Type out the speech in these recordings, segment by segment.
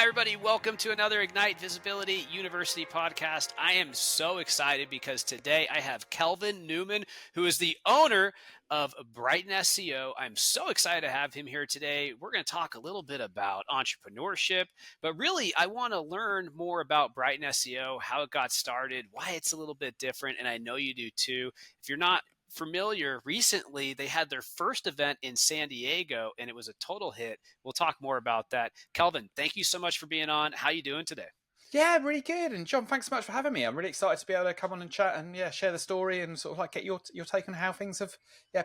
everybody. Welcome to another Ignite Visibility University podcast. I am so excited because today I have Kelvin Newman, who is the owner of Brighton SEO. I'm so excited to have him here today. We're going to talk a little bit about entrepreneurship, but really, I want to learn more about Brighton SEO, how it got started, why it's a little bit different, and I know you do too. If you're not familiar, recently they had their first event in San Diego and it was a total hit. We'll talk more about that. Kelvin, thank you so much for being on. How you doing today? Yeah, really good. And John, thanks so much for having me. I'm really excited to be able to come on and chat and share the story and sort of like get your take on how things have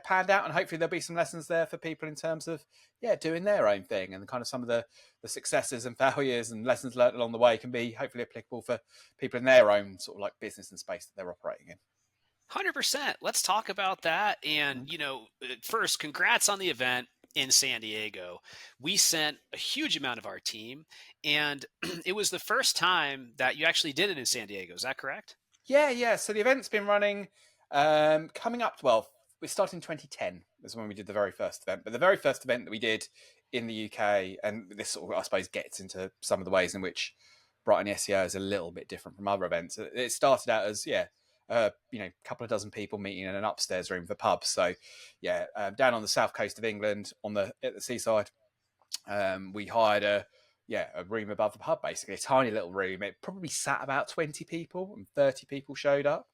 panned out. And hopefully there'll be some lessons there for people in terms of doing their own thing and kind of some of the successes and failures and lessons learned along the way can be hopefully applicable for people in their own sort of like business and space that they're operating in. 100%. Let's talk about that. And, first, congrats on the event in San Diego. We sent a huge amount of our team, and it was the first time that you actually did it in San Diego. Is that correct? Yeah. So the event's been running, coming up. Well, we started in 2010 was when we did the very first event. But the very first event that we did in the UK, and this sort of, I suppose, gets into some of the ways in which Brighton SEO is a little bit different from other events. It started out as a couple of dozen people meeting in an upstairs room of a pub. So down on the south coast of England, at the seaside, we hired a room above the pub, basically a tiny little room. It probably sat about 20 people and 30 people showed up.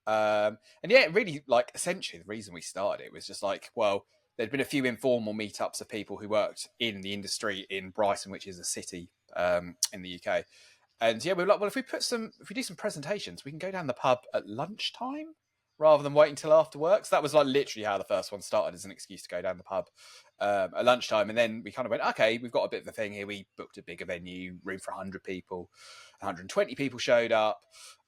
Really, like, essentially the reason we started it was just like, well, there'd been a few informal meetups of people who worked in the industry in Brighton, which is a city in the UK. And we were like, well, if we do some presentations, we can go down the pub at lunchtime rather than waiting till after work. So that was like literally how the first one started, as an excuse to go down the pub at lunchtime. And then we kind of went, okay, we've got a bit of a thing here. We booked a bigger venue, room for 100 people, 120 people showed up.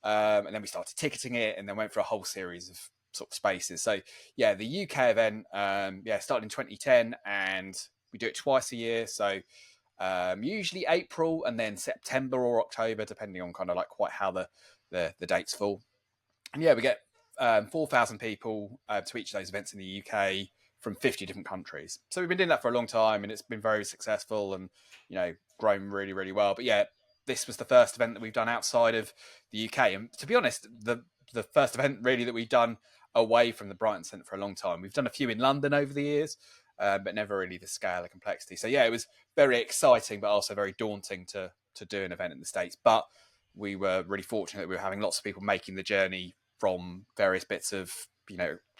And then we started ticketing it and then went for a whole series of sort of spaces. So the UK event, started in 2010 and we do it twice a year. So usually April and then September or October, depending on kind of like quite how the dates fall. And we get 4,000 people to each of those events in the UK from 50 different countries. So we've been doing that for a long time and it's been very successful and, grown really, really well. But this was the first event that we've done outside of the UK. And to be honest, the first event really that we've done away from the Brighton Centre for a long time. We've done a few in London over the years, but never really the scale of complexity. So it was very exciting, but also very daunting to do an event in the States. But we were really fortunate that we were having lots of people making the journey from various bits of,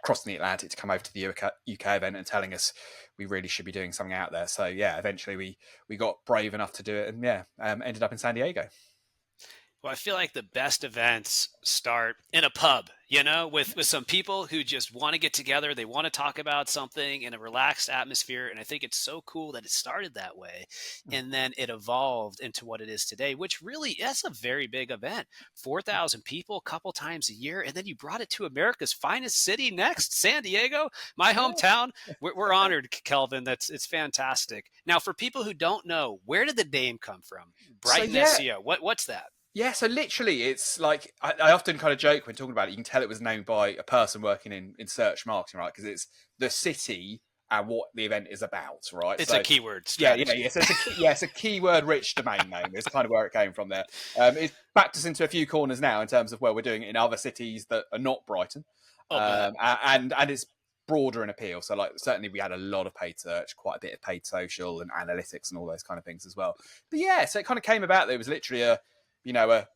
crossing the Atlantic to come over to the UK event and telling us we really should be doing something out there. So eventually we got brave enough to do it and ended up in San Diego. Well, I feel like the best events start in a pub, with some people who just want to get together. They want to talk about something in a relaxed atmosphere. And I think it's so cool that it started that way. And then it evolved into what it is today, which really is a very big event. 4,000 people a couple times a year. And then you brought it to America's finest city next, San Diego, my hometown. We're honored, Kelvin. It's fantastic. Now, for people who don't know, where did the name come from? Brighton SEO. What's that? Yeah, so literally, it's like I often kind of joke when talking about it. You can tell it was named by a person working in search marketing, right? Because it's the city and what the event is about, right? It's a keyword strategy. So it's a keyword-rich domain name. It's kind of where it came from there. It's backed us into a few corners now in terms of where we're doing it in other cities that are not Brighton, and it's broader in appeal. So like certainly we had a lot of paid search, quite a bit of paid social and analytics and all those kind of things as well. But so it kind of came about that it was literally a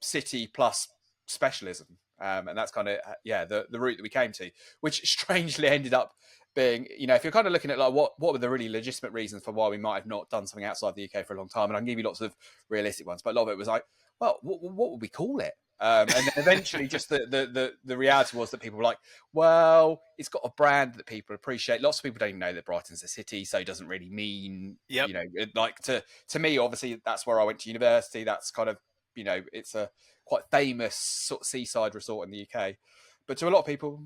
city plus specialism. And that's kind of, the route that we came to, which strangely ended up being, if you're kind of looking at like what were the really legitimate reasons for why we might have not done something outside the UK for a long time. And I can give you lots of realistic ones, but a lot of it was like, well, what would we call it? And then eventually just the reality was that people were like, well, it's got a brand that people appreciate. Lots of people don't even know that Brighton's a city, so it doesn't really mean, like to me, obviously that's where I went to university. That's kind of, it's a quite famous sort of seaside resort in the UK, but to a lot of people,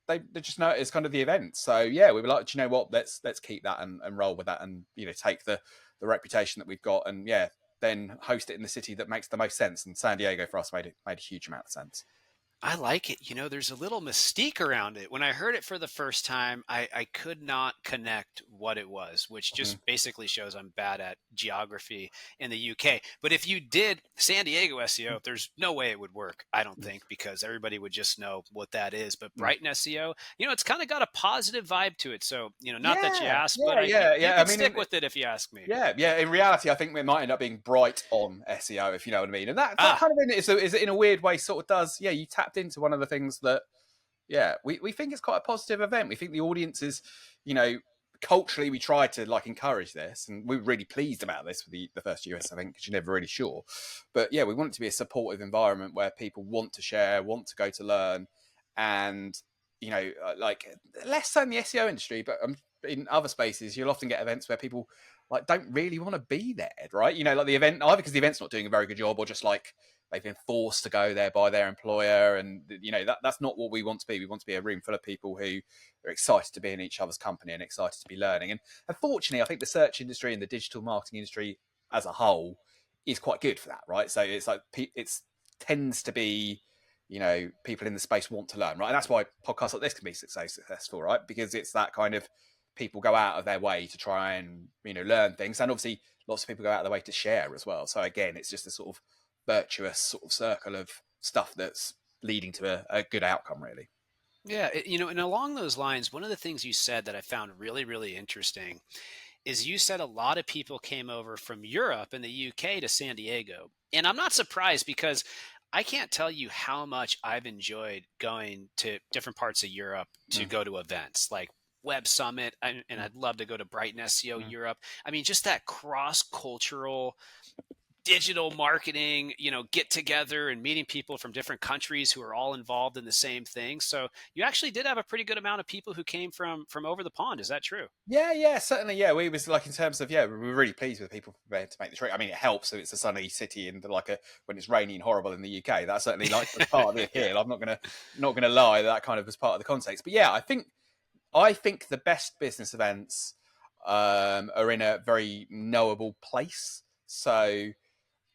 they just know it as kind of the event. So we were like, do you know what? Let's keep that and roll with that, and take the reputation that we've got, and then host it in the city that makes the most sense. And San Diego for us made a huge amount of sense. I like it. There's a little mystique around it. When I heard it for the first time, I could not connect what it was, which Mhm. just basically shows I'm bad at geography in the UK. But if you did San Diego SEO, there's no way it would work, I don't think, because everybody would just know what that is. But Mm. Brighton SEO, it's kind of got a positive vibe to it. So, not that you Yeah, asked, but yeah, yeah, you yeah. I could mean, stick with it if you ask me. yeah, yeah. In reality, I think it might end up being bright on SEO, if you know what I mean. And that Ah, kind of is in a weird way sort of does. Yeah, you tapped into one of the things that. Yeah, we think it's quite a positive event. We think the audience is, you know, culturally we try to like encourage this, and we were really pleased about this for the first US event because you're never really sure. But yeah, we want it to be a supportive environment where people want to share, want to go to learn, and like less so in the SEO industry, but in other spaces, you'll often get events where people like don't really want to be there, right? Like the event either because the event's not doing a very good job, or just like they've been forced to go there by their employer, and that's not what we want to be. We want to be a room full of people who are excited to be in each other's company and excited to be learning. And unfortunately, I think the search industry and the digital marketing industry as a whole is quite good for that, right? So it's like it's tends to be people in the space want to learn, right? And that's why podcasts like this can be so successful, right? Because it's that kind of people go out of their way to try and learn things, and obviously lots of people go out of their way to share as well. So again, it's just a sort of virtuous sort of circle of stuff that's leading to a good outcome, really. yeah. And along those lines, one of the things you said that I found really, really interesting is you said a lot of people came over from Europe and the UK to San Diego. And I'm not surprised because I can't tell you how much I've enjoyed going to different parts of Europe to Mm, go to events like Web Summit. And mm, I'd love to go to Brighton SEO mm. Europe. I mean, just that cross cultural digital marketing, get together and meeting people from different countries who are all involved in the same thing. So you actually did have a pretty good amount of people who came from over the pond. Is that true? Yeah, yeah, certainly. Yeah, we was like in terms of we were really pleased with people prepared to make the trip. I mean, it helps that it's a sunny city and like when it's rainy and horrible in the UK. That certainly like was part of the appeal. I'm not gonna lie, that kind of was part of the context. But yeah, I think the best business events are in a very knowable place. So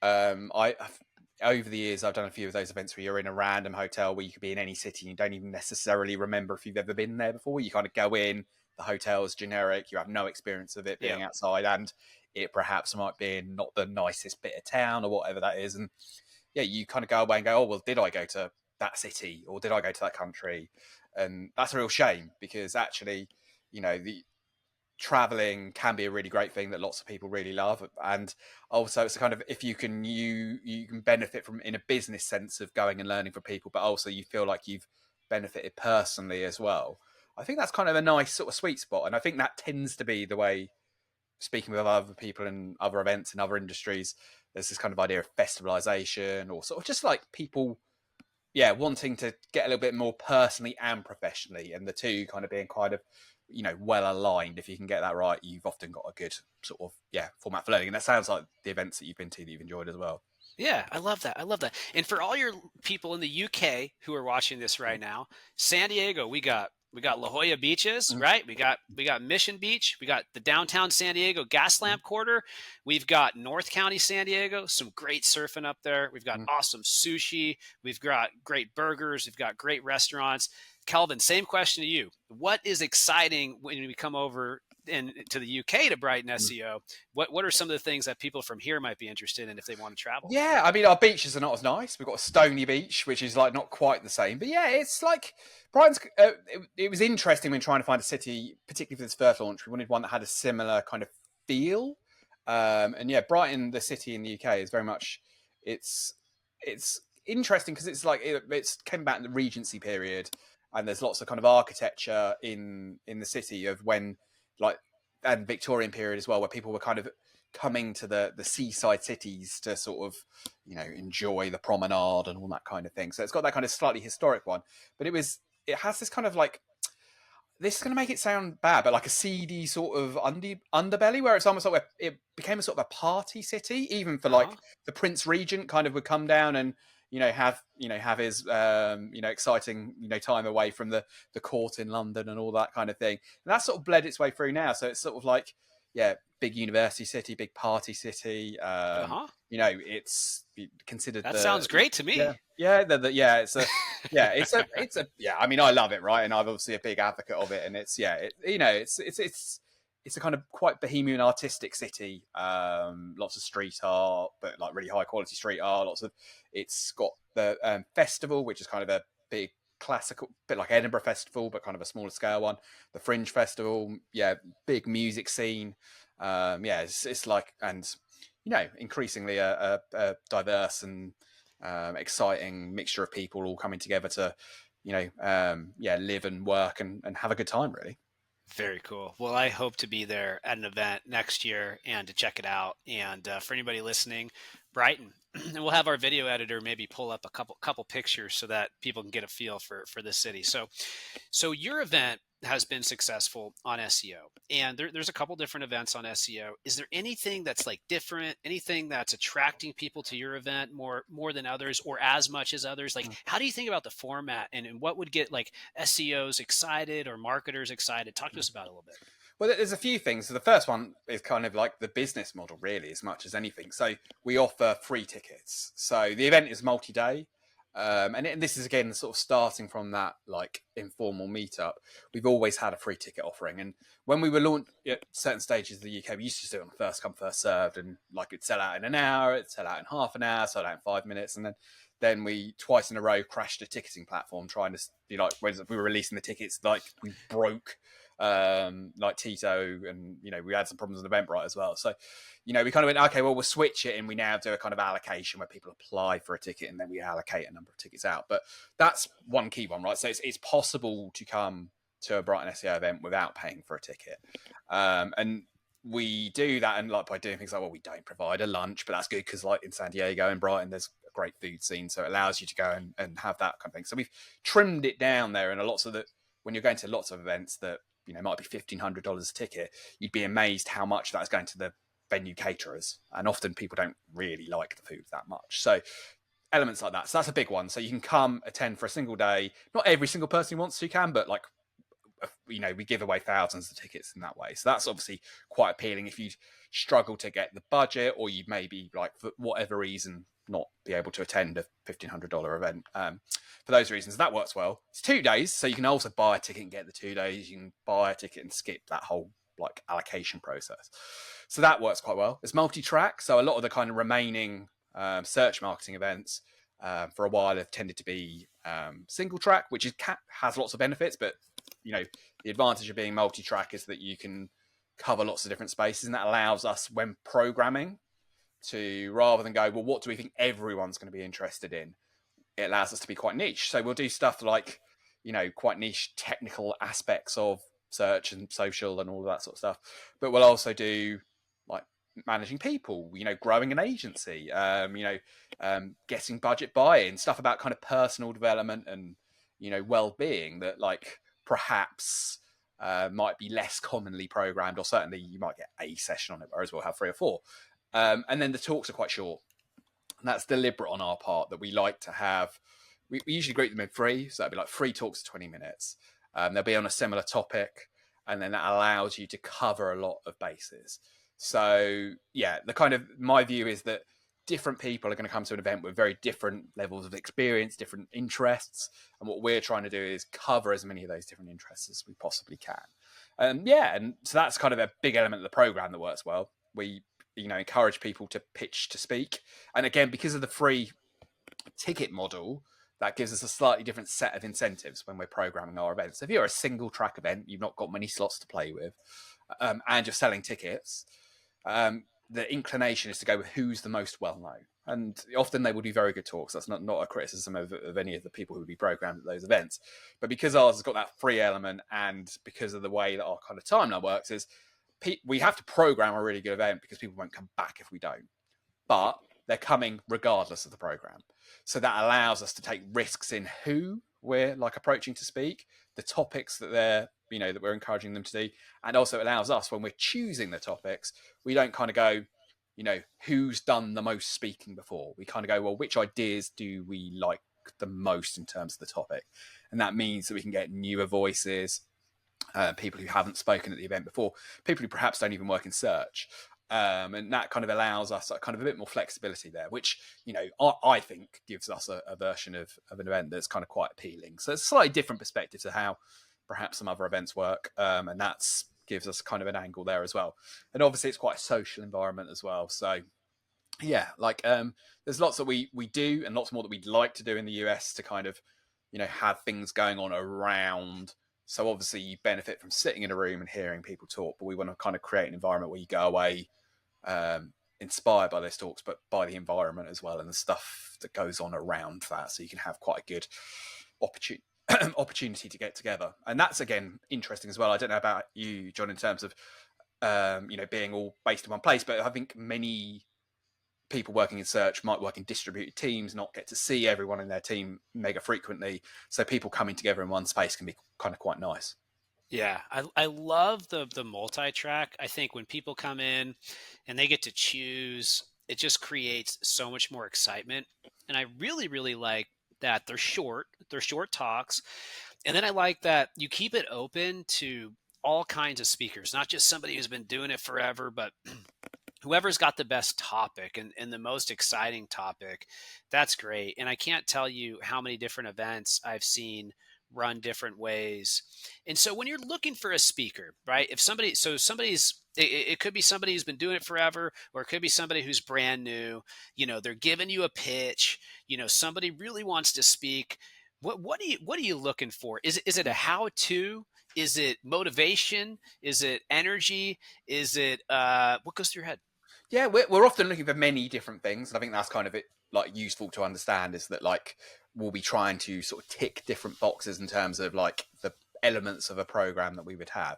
over the years, I've done a few of those events where you're in a random hotel where you could be in any city and you don't even necessarily remember if you've ever been there before. You kind of go in, the hotel's generic, you have no experience of it Yeah. being outside, and it perhaps might be in not the nicest bit of town or whatever that is. And yeah, you kind of go away and go, oh, well, did I go to that city or did I go to that country? And that's a real shame because actually, the traveling can be a really great thing that lots of people really love, and also it's a kind of if you can benefit from in a business sense of going and learning from people, but also you feel like you've benefited personally as well. I think that's kind of a nice sort of sweet spot, and I think that tends to be the way, speaking with other people in other events in other industries, there's this kind of idea of festivalization or sort of just like people wanting to get a little bit more personally and professionally, and the two kind of being kind of well aligned. If you can get that right, you've often got a good sort of format for learning. And that sounds like the events that you've been to that you've enjoyed as well. Yeah, I love that. I love that. And for all your people in the UK who are watching this right now, San Diego, we got La Jolla beaches, Mm, right? We got Mission Beach, we got the downtown San Diego Gaslamp Quarter, we've got North County San Diego, some great surfing up there. We've got mm. awesome sushi, we've got great burgers, we've got great restaurants. Kelvin, same question to you. What is exciting when we come over to the UK to Brighton Mm. SEO? What are some of the ththings that people from here might be interested in if they want to travel? Yeah, I mean our beaches are not as nice. We've got a stony beach, which is like not quite the same. But yeah, it's like Brighton's. It was interesting when trying to find a city, particularly for this first launch. We wanted one that had a similar kind of feel. And yeah, Brighton, the city in the UK, is very much. It's interesting because it's like it's came back in the Regency period, and there's lots of kind of architecture in the city of when like and Victorian period as well, where people were kind of coming to the seaside cities to sort of enjoy the promenade and all that kind of thing. So it's got that kind of slightly historic one, but it has this kind of like, this is going to make it sound bad, but like a seedy sort of underbelly, where it's almost like it became a sort of a party city, even for Uh-huh. like the Prince Regent kind of would come down and have his exciting time away from the court in London and all that kind of thing. And that sort of bled its way through now. So it's sort of like big university city, big party city. Uh-huh. It's considered That the sounds great to yeah me. yeah yeah it's a Yeah, yeah. I mean, I love it, right? And I'm obviously a big advocate of it. And it's a kind of quite bohemian artistic city. Lots of street art, but like really high quality street art. It's got the festival, which is kind of a big classical, bit like Edinburgh Festival, but kind of a smaller scale one. The Fringe Festival, yeah, big music scene. Yeah, it's like, and increasingly a diverse and exciting mixture of people all coming together to, live and work and have a good time, really. Very cool. Well, I hope to be there at an event next year and to check it out. And for anybody listening, Brighton, and we'll have our video editor maybe pull up a couple pictures so that people can get a feel for the city. So your event has been successful on SEO, and there's a couple different events on SEO. Is there anything that's like different, anything that's attracting people to your event more than others, or as much as others? Like, how do you think about the format, and what would get like SEOs excited or marketers excited? Talk to us about it a little bit. Well, there's a few things. So the first one is kind of like the business model, really, as much as anything. So we offer free tickets. So the event is multi-day. And this is again sort of starting from that like informal meetup. We've always had a free ticket offering, and when we were launched at certain stages of the UK, we used to do it on first come first served, and like it'd sell out in an hour, it'd sell out in half an hour, sell out in 5 minutes, and then we twice in a row crashed a ticketing platform trying to be like when we were releasing the tickets, like we broke like Tito, and we had some problems with Eventbrite as well. So we kind of went, okay, well, we'll switch it, and we now do a kind of allocation where people apply for a ticket and then we allocate a number of tickets out. But that's one key one, right? So it's possible to come to a Brighton SEO event without paying for a ticket, and we do that, and like by doing things like, well, we don't provide a lunch, but that's good because like in San Diego and Brighton, there's a great food scene, so it allows you to go and have that kind of thing. So we've trimmed it down there, and when you're going to lots of events that might be $1,500 a ticket, you'd be amazed how much that's going to the venue caterers, and often people don't really like the food that much. So elements like that, so that's a big one. So you can come attend for a single day. Not every single person who wants to can, but like we give away thousands of tickets in that way. So that's obviously quite appealing if you struggle to get the budget, or you maybe like for whatever reason not be able to attend a $1,500 event. For those reasons, that works well. It's 2 days, so you can also buy a ticket and get the 2 days. You can buy a ticket and skip that whole like allocation process. So that works quite well. It's multi-track, so a lot of the kind of remaining search marketing events for a while have tended to be single track, which has lots of benefits, but the advantage of being multi-track is that you can cover lots of different spaces, and that allows us, when programming, to rather than go, well, what do we think everyone's going to be interested in? It allows us to be quite niche. So we'll do stuff like, quite niche technical aspects of search and social and all of that sort of stuff. But we'll also do like managing people, growing an agency, getting budget buy-in, stuff about kind of personal development and, well-being that like perhaps might be less commonly programmed, or certainly you might get a session on it, whereas we'll have 3 or 4. And then the talks are quite short. And that's deliberate on our part, that we like to have. We usually group them in 3, so that'd be like 3 talks of 20 minutes. They'll be on a similar topic, and then that allows you to cover a lot of bases. So yeah, my view is that different people are going to come to an event with very different levels of experience, different interests, and what we're trying to do is cover as many of those different interests as we possibly can. And so that's kind of a big element of the program that works well. We encourage people to pitch to speak, and again, because of the free ticket model, that gives us a slightly different set of incentives when we're programming our events. If you're a single track event, you've not got many slots to play with, and you're selling tickets, the inclination is to go with who's the most well known, and often they will do very good talks. That's not a criticism of any of the people who would be programmed at those events, but because ours has got that free element, and because of the way that our kind of timeline works, is we have to program a really good event because people won't come back if we don't. But they're coming regardless of the program. So that allows us to take risks in who we're like approaching to speak, the topics that that we're encouraging them to do. And also allows us, when we're choosing the topics, we don't kind of go, who's done the most speaking before. We kind of go, well, which ideas do we like the most in terms of the topic? And that means that we can get newer voices, people who haven't spoken at the event before, people who perhaps don't even work in search. And that kind of allows us kind of a bit more flexibility there, which, I think gives us a version of an event that's kind of quite appealing. So it's a slightly different perspective to how perhaps some other events work. And that's gives us kind of an angle there as well. And obviously it's quite a social environment as well. So yeah, there's lots that we do and lots more that we'd like to do in the US to kind of, have things going on around. So obviously you benefit from sitting in a room and hearing people talk, but we want to kind of create an environment where you go away inspired by those talks, but by the environment as well and the stuff that goes on around that. So you can have quite a good opportunity to get together. And that's, again, interesting as well. I don't know about you, John, in terms of, being all based in one place, but I think many people working in search might work in distributed teams, not get to see everyone in their team mega frequently. So people coming together in one space can be kind of quite nice. Yeah, I love the multi-track. I think when people come in and they get to choose, it just creates so much more excitement. And I really, really like that they're short talks. And then I like that you keep it open to all kinds of speakers, not just somebody who's been doing it forever, but whoever's got the best topic and the most exciting topic. That's great. And I can't tell you how many different events I've seen run different ways. And so when you're looking for a speaker, right? If it could be somebody who's been doing it forever, or it could be somebody who's brand new, they're giving you a pitch, somebody really wants to speak. What are you looking for? Is it a how-to? Is it motivation? Is it energy? Is it what goes through your head? Yeah, we're often looking for many different things. And I think that's kind of it, useful to understand, is that we'll be trying to sort of tick different boxes in terms of the elements of a program that we would have.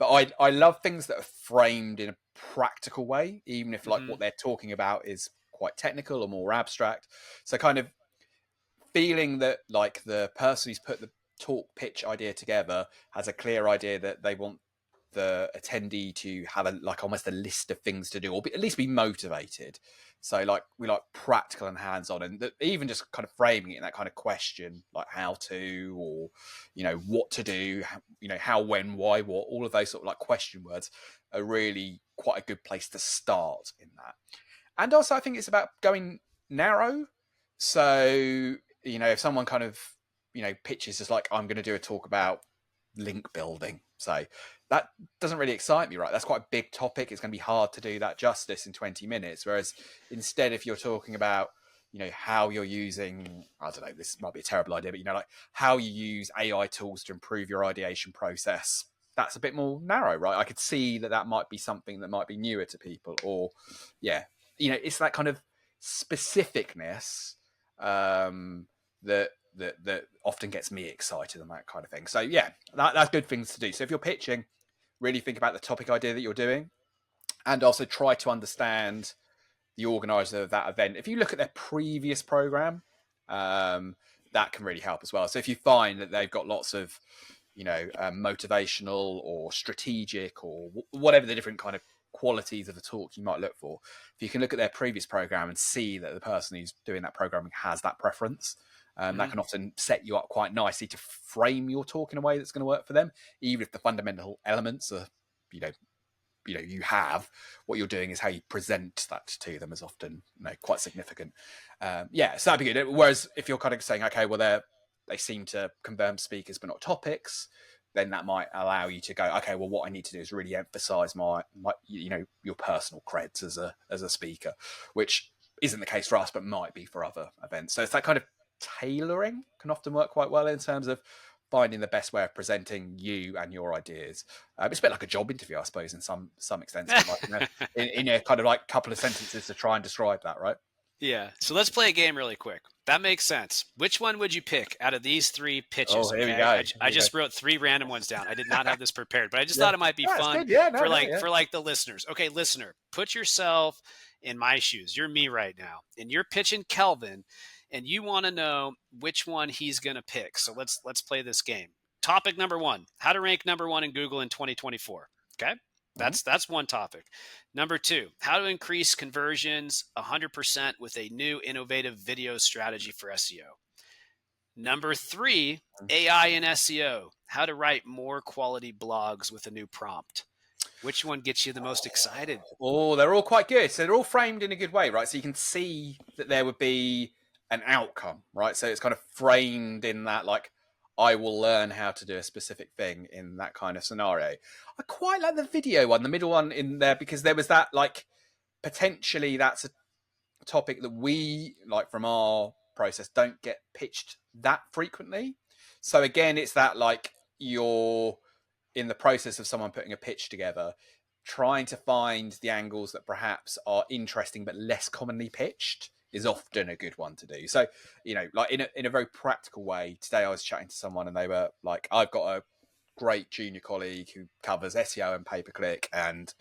But I love things that are framed in a practical way, even if what they're talking about is quite technical or more abstract. So kind of feeling that the person who's put the talk pitch idea together has a clear idea that they want the attendee to have almost a list of things to do, or at least be motivated. So we like practical and hands-on, and even just kind of framing it in that kind of question, like how to, or what to do, how, when, why, what, all of those sort of question words are really quite a good place to start in that. And also I think it's about going narrow. So if someone kind of pitches just I'm going to do a talk about link building, so that doesn't really excite me, right? That's quite a big topic. It's going to be hard to do that justice in 20 minutes. Whereas instead, if you're talking about, how you're using, I don't know, this might be a terrible idea, but, how you use AI tools to improve your ideation process, that's a bit more narrow, right? I could see that might be something that might be newer to people, or, yeah, it's that kind of specificness that often gets me excited and that kind of thing. So yeah, that's good things to do. So if you're pitching, really think about the topic idea that you're doing, and also try to understand the organizer of that event. If you look at their previous program, that can really help as well. So if you find that they've got lots of, motivational or strategic or whatever the different kind of qualities of the talk you might look for, if you can look at their previous program and see that the person who's doing that programming has that preference, that can often set you up quite nicely to frame your talk in a way that's going to work for them, even if the fundamental elements are, you have. What you're doing is how you present that to them is often, quite significant. So that'd be good. Whereas if you're kind of saying, okay, well, they seem to confirm speakers but not topics, then that might allow you to go, okay, well, what I need to do is really emphasize my your personal creds as a speaker, which isn't the case for us, but might be for other events. So it's that kind of tailoring can often work quite well in terms of finding the best way of presenting you and your ideas. It's a bit like a job interview, I suppose, in some extent, in a kind of couple of sentences to try and describe that, right? Yeah. So let's play a game really quick. That makes sense. Which one would you pick out of these three pitches? Oh, here we go. I just wrote three random ones down. I did not have this prepared, but I just thought it might be fun for the listeners. Okay, listener, put yourself in my shoes. You're me right now, and you're pitching Kelvin, and you want to know which one he's going to pick. So let's play this game. Topic number one: how to rank number one in Google in 2024. Okay. That's one topic. Number two, how to increase conversions 100% with a new innovative video strategy for SEO. Number three, AI and SEO, how to write more quality blogs with a new prompt. Which one gets you the most excited? Oh, they're all quite good. So they're all framed in a good way, right? So you can see that there would be an outcome, right? So it's kind of framed in that, like, I will learn how to do a specific thing in that kind of scenario. I quite like the video one, the middle one in there, because there was that, like, potentially that's a topic that we, like, from our process, don't get pitched that frequently. So again, it's that, like, you're in the process of someone putting a pitch together, trying to find the angles that perhaps are interesting but less commonly pitched is often a good one to do. So, like, in a very practical way, today I was chatting to someone and they were like, I've got a great junior colleague who covers SEO and pay-per-click, and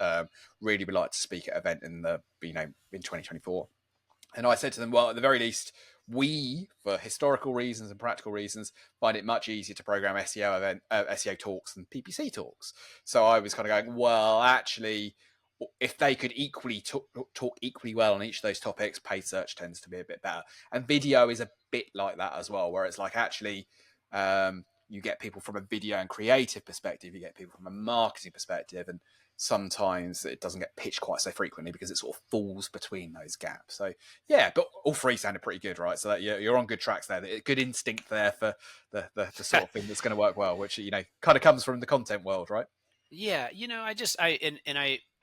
really would like to speak at an event in 2024. And I said to them, well, at the very least, we, for historical reasons and practical reasons, find it much easier to program SEO talks than PPC talks. So I was kind of going, well, actually, if they could equally talk equally well on each of those topics, paid search tends to be a bit better. And video is a bit like that as well, where it's like, actually, you get people from a video and creative perspective, you get people from a marketing perspective, and sometimes it doesn't get pitched quite so frequently because it sort of falls between those gaps. So yeah, but all three sounded pretty good, right? So that you're on good tracks there. Good instinct there for the sort of thing that's going to work well, which kind of comes from the content world, right? Yeah,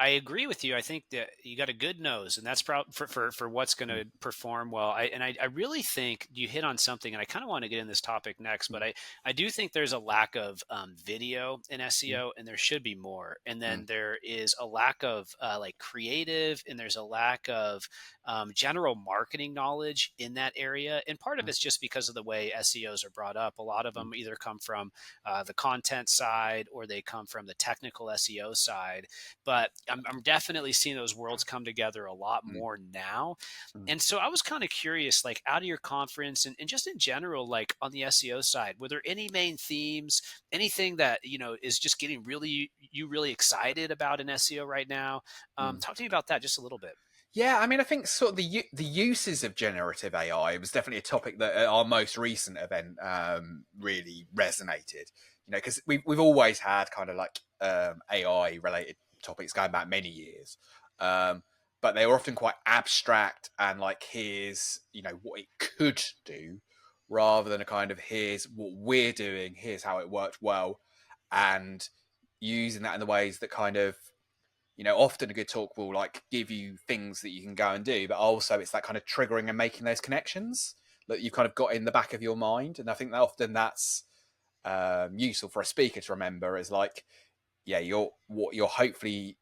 I agree with you. I think that you got a good nose, and that's probably for what's going to perform well. I really think you hit on something, and I kind of want to get in this topic next, but I do think there's a lack of video in SEO, and there should be more. And then there is a lack of like creative, and there's a lack of general marketing knowledge in that area. And part of it's just because of the way SEOs are brought up. A lot of them either come from the content side or they come from the technical SEO side. But I'm definitely seeing those worlds come together a lot more now. And so I was kind of curious, like out of your conference and just in general, like on the SEO side, were there any main themes, anything that, is just getting really excited about in SEO right now? Talk to me about that just a little bit. Yeah, I mean, I think sort of the uses of generative AI was definitely a topic that at our most recent event really resonated. Because we've always had kind of like AI related topics going back many years, but they were often quite abstract and like, here's what it could do, rather than a kind of, here's what we're doing, here's how it worked well, and using that in the ways that kind of, often a good talk will like give you things that you can go and do, but also it's that kind of triggering and making those connections that you've kind of got in the back of your mind. And I think that often that's useful for a speaker to remember, is like, yeah, what you're hopefully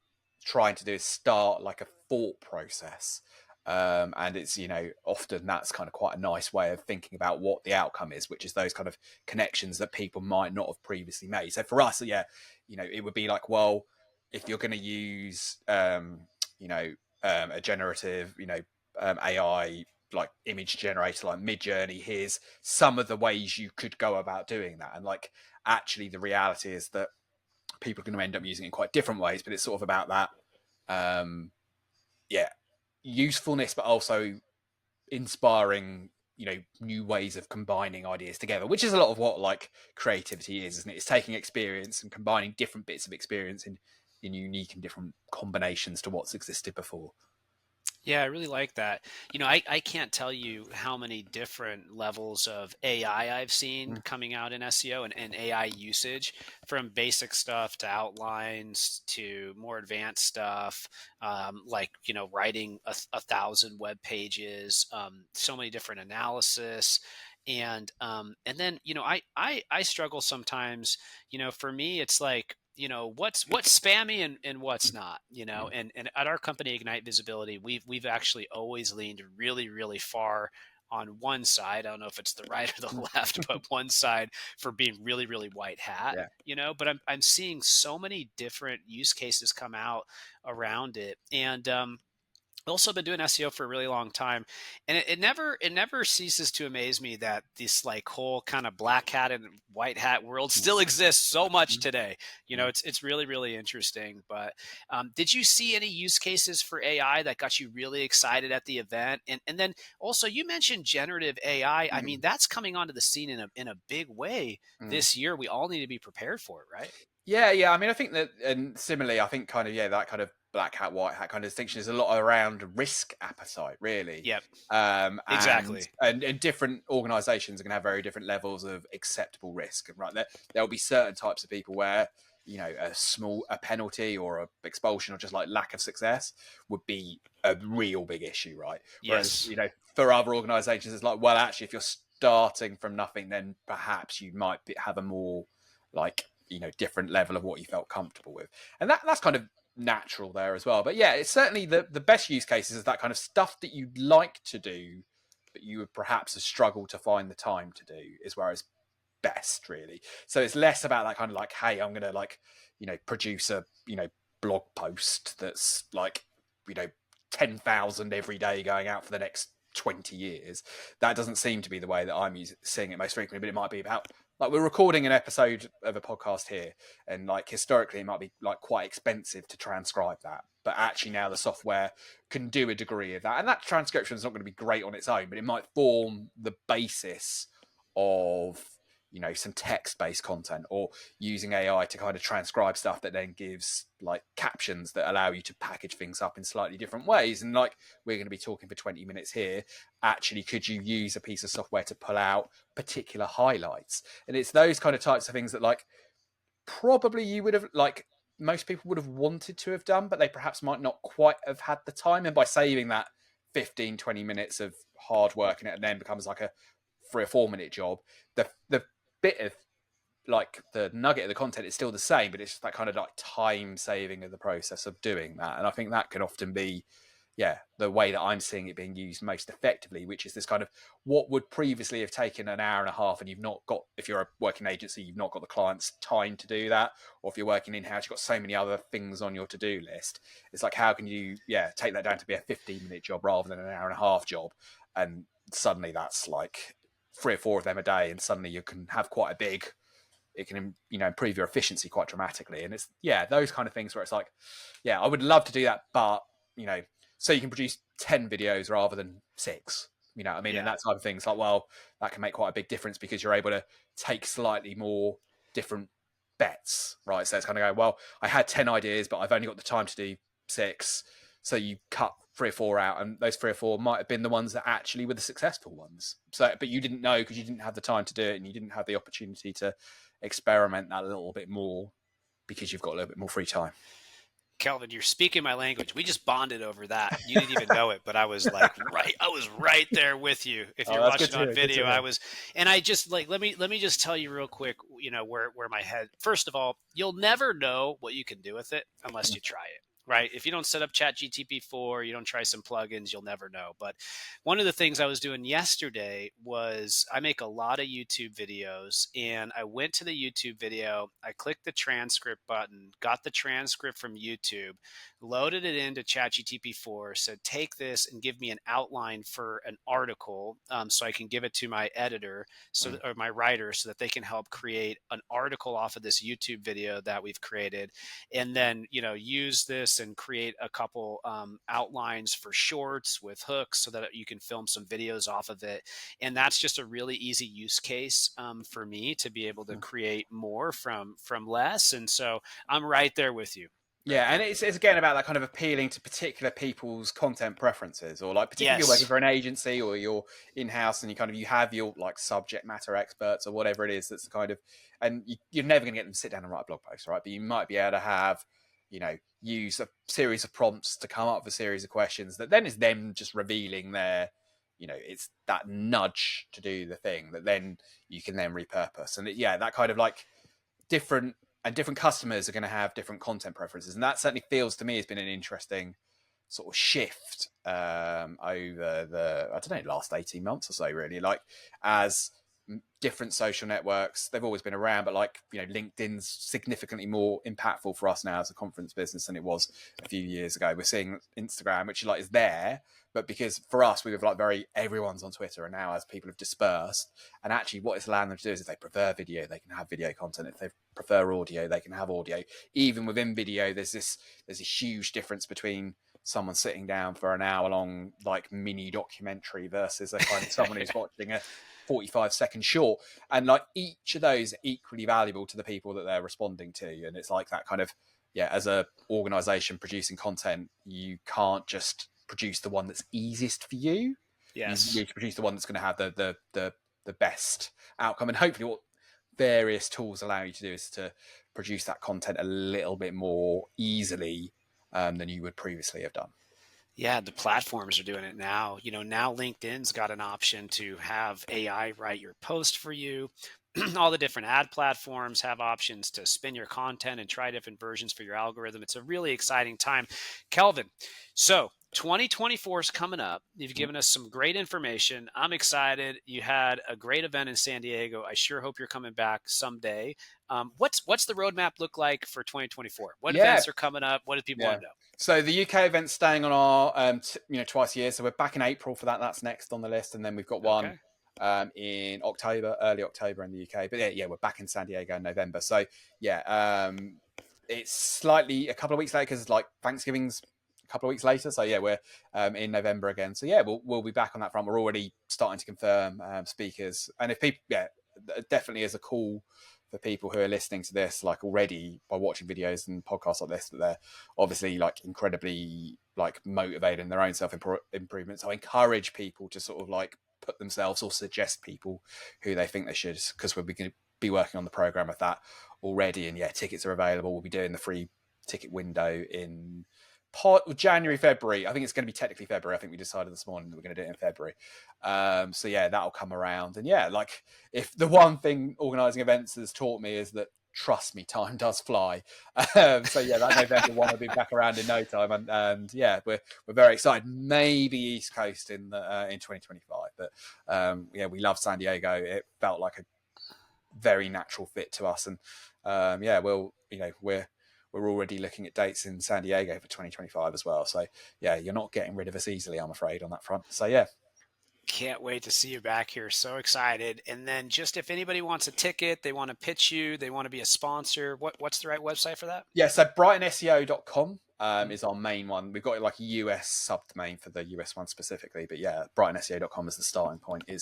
trying to do is start like a thought process. And it's, often that's kind of quite a nice way of thinking about what the outcome is, which is those kind of connections that people might not have previously made. So for us, yeah, it would be like, well, if you're going to use, a generative, AI like image generator like Midjourney, here's some of the ways you could go about doing that. And like, actually, the reality is that people are going to end up using it in quite different ways, but it's sort of about that, usefulness, but also inspiring, new ways of combining ideas together, which is a lot of what like creativity is, isn't it? It's taking experience and combining different bits of experience in unique and different combinations to what's existed before. Yeah, I really like that. I can't tell you how many different levels of AI I've seen coming out in SEO and AI usage, from basic stuff to outlines to more advanced stuff, like, writing a thousand web pages, so many different analysis. And then, I struggle sometimes, for me, it's like, what's spammy and what's not, and at our company Ignite Visibility, we've actually always leaned really, really far on one side. I don't know if it's the right or the left, but one side for being really, really white hat, Yeah. but I'm seeing so many different use cases come out around it. And also been doing SEO for a really long time, and it never ceases to amaze me that this like whole kind of black hat and white hat world still exists so much today. It's really, really interesting. But did you see any use cases for AI that got you really excited at the event? And then also, you mentioned generative AI. I mean, that's coming onto the scene in a big way this year. We all need to be prepared for it, right? Yeah. I mean, I think that, and similarly, I think kind of that kind of black hat, white hat kind of distinction is a lot around risk appetite, really. Yep, And exactly. and different organisations are going to have very different levels of acceptable risk. Right, there'll be certain types of people where a penalty or a expulsion or just like lack of success would be a real big issue, right? Whereas Yes. for other organisations, it's like, well, actually, if you're starting from nothing, then perhaps you might have a more like different level of what you felt comfortable with, and that's kind of natural there as well. But yeah, it's certainly the best use cases is that kind of stuff that you'd like to do but you would perhaps have struggled to find the time to do is where it's best, really. So it's less about that kind of like, hey, I'm gonna like produce a blog post that's like 10,000 every day going out for the next 20 years. That doesn't seem to be the way that I'm seeing it most frequently, but it might be about like we're recording an episode of a podcast here, and like historically it might be like quite expensive to transcribe that, but actually now the software can do a degree of that, and that transcription is not going to be great on its own, but it might form the basis of some text-based content, or using AI to kind of transcribe stuff that then gives like captions that allow you to package things up in slightly different ways. And like we're going to be talking for 20 minutes here, actually could you use a piece of software to pull out particular highlights? And it's those kind of types of things that like probably you would have like most people would have wanted to have done, but they perhaps might not quite have had the time. And by saving that 15-20 minutes of hard work, and it then becomes like a 3 or 4 minute job, the bit of like the nugget of the content is still the same, but it's just that kind of like time saving of the process of doing that. And I think that can often be the way that I'm seeing it being used most effectively, which is this kind of what would previously have taken an hour and a half, and you've not got, if you're a working agency, you've not got the client's time to do that, or if you're working in-house, you've got so many other things on your to-do list. It's like, how can you take that down to be a 15-minute job rather than an hour and a half job? And suddenly that's like 3 or 4 of them a day, and suddenly you can have quite a big, it can improve your efficiency quite dramatically. And it's those kind of things where it's like, I would love to do that, but so you can produce 10 videos rather than 6, what I mean? Yeah. And that type of thing. It's like, well, that can make quite a big difference because you're able to take slightly more different bets, right? So it's kind of go, well, I had 10 ideas, but I've only got the time to do 6. So you cut 3 or 4 out, and those 3 or 4 might have been the ones that actually were the successful ones. So, but you didn't know because you didn't have the time to do it, and you didn't have the opportunity to experiment that a little bit more because you've got a little bit more free time. Kelvin, you're speaking my language. We just bonded over that. You didn't even know it, but I was like, I was right there with you. If you're watching on video, I was, and I just like, let me just tell you real quick, where my head, first of all, you'll never know what you can do with it unless you try it. Right. If you don't set up ChatGPT-4, you don't try some plugins, you'll never know. But one of the things I was doing yesterday was I make a lot of YouTube videos, and I went to the YouTube video, I clicked the transcript button, got the transcript from YouTube, loaded it into ChatGPT-4, said, take this and give me an outline for an article, so I can give it to my editor or my writer so that they can help create an article off of this YouTube video that we've created. And then, use this and create a couple outlines for shorts with hooks so that you can film some videos off of it. And that's just a really easy use case for me to be able to create more from less. And so I'm right there with you. Yeah, and it's again about that kind of appealing to particular people's content preferences, or like particularly if you're working for an agency or you're in-house and you have your like subject matter experts or whatever it is that's the kind of, and you're never going to get them to sit down and write a blog post, right? But you might be able to have, use a series of prompts to come up with a series of questions that then is them just revealing their, it's that nudge to do the thing that then you can then repurpose. And that kind of like different customers are going to have different content preferences, and that certainly feels to me has been an interesting sort of shift over the last 18 months or so, really. Like as different social networks, they've always been around, but like LinkedIn's significantly more impactful for us now as a conference business than it was a few years ago. We're seeing Instagram, which is there, but because for us we were like everyone's on Twitter, and now as people have dispersed, and actually what it's allowing them to do is if they prefer video, they can have video content. If they prefer audio, they can have audio. Even within video, there's a huge difference between someone sitting down for an hour long like mini documentary versus a kind of someone who's watching a 45-second short, and like each of those are equally valuable to the people that they're responding to. And it's like that kind of, yeah, as a organization producing content, you can't just produce the one that's easiest for you. Yes. You need to produce the one that's going to have the best outcome. And hopefully what various tools allow you to do is to produce that content a little bit more easily than you would previously have done. Yeah, the platforms are doing it now. Now LinkedIn's got an option to have AI write your post for you. All the different ad platforms have options to spin your content and try different versions for your algorithm. It's a really exciting time. Kelvin, so 2024 is coming up. You've given us some great information. I'm excited. You had a great event in San Diego. I sure hope you're coming back someday. What's the roadmap look like for 2024? What events are coming up? What do people want to know? So the UK event's staying on our, twice a year. So we're back in April for that. That's next on the list. And then we've got one in October, early October in the UK. But yeah, we're back in San Diego in November. So yeah, it's slightly a couple of weeks later because like Thanksgiving's a couple of weeks later. So yeah, we're in November again. So yeah, we'll be back on that front. We're already starting to confirm speakers. And if people, definitely is a call for people who are listening to this, like already by watching videos and podcasts like this, that they're obviously like incredibly like motivated in their own self-improvement. So I encourage people to sort of like put themselves or suggest people who they think they should, because we're going to be working on the program of that already. And yeah, tickets are available. We'll be doing the free ticket window in January, February. I think it's going to be technically February. I think we decided this morning that we're going to do it in February. So yeah, that'll come around. And yeah, like if the one thing organizing events has taught me is that, trust me, time does fly. So yeah, that November one will be back around in no time. And yeah, we're very excited. Maybe East Coast in 2025. But yeah, we love San Diego. It felt like a very natural fit to us. And yeah, we're already looking at dates in San Diego for 2025 as well. So yeah, you're not getting rid of us easily, I'm afraid, on that front. So yeah. Can't wait to see you back here. So excited. And then just if anybody wants a ticket, they want to pitch you, they want to be a sponsor, what's the right website for that? Yeah, so BrightonSEO.com is our main one. We've got like a US subdomain for the US one specifically, but yeah, BrightonSEO.com is the starting point. You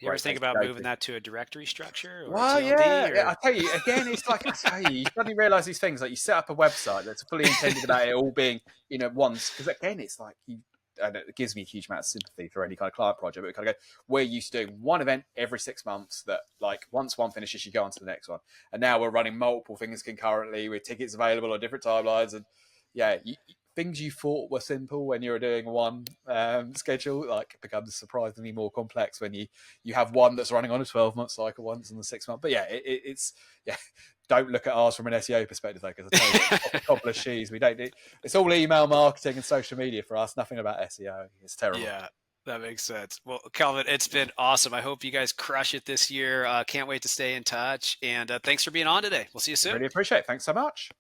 ever think about moving that to a directory structure? Or well, yeah, I tell you, again, it's like, I tell you, you suddenly realize these things, like you set up a website that's fully intended about it all being, once, because again, it's like and it gives me a huge amount of sympathy for any kind of client project, but we kind of go, we're used to doing one event every 6 months that like once one finishes, you go on to the next one. And now we're running multiple things concurrently with tickets available on different timelines. And yeah, things you thought were simple when you were doing one schedule, like becomes surprisingly more complex when you have one that's running on a 12-month cycle, once in the 6 month. But yeah, it's don't look at ours from an SEO perspective, though, because I tell you, a couple of shoes. We don't do. It's all email marketing and social media for us. Nothing about SEO. It's terrible. Yeah, that makes sense. Well, Kelvin, it's been awesome. I hope you guys crush it this year. Can't wait to stay in touch. And thanks for being on today. We'll see you soon. Really appreciate it. Thanks so much.